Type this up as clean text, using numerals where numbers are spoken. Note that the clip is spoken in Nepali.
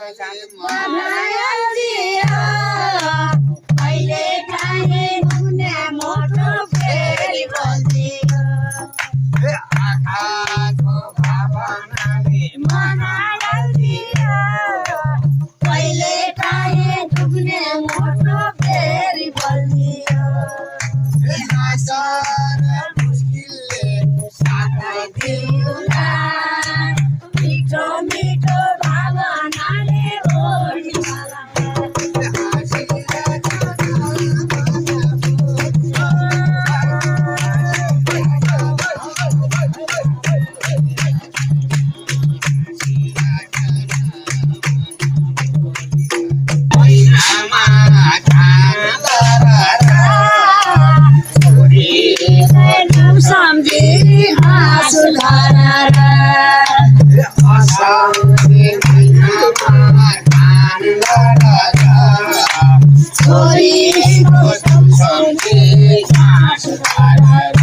पहिले काहे मुने मोटो फेरि बल्दियो आँखाको भावनाले मनाइदियो पहिले काहे दुख्ने मोटो फेरि बल्दियो मुस्किलले साथाइदिउँला मिठो मिठो भावनाले ओढिमाला सम्झी हाँसु धरेर छोरीको सम्झी हाँसु धरेर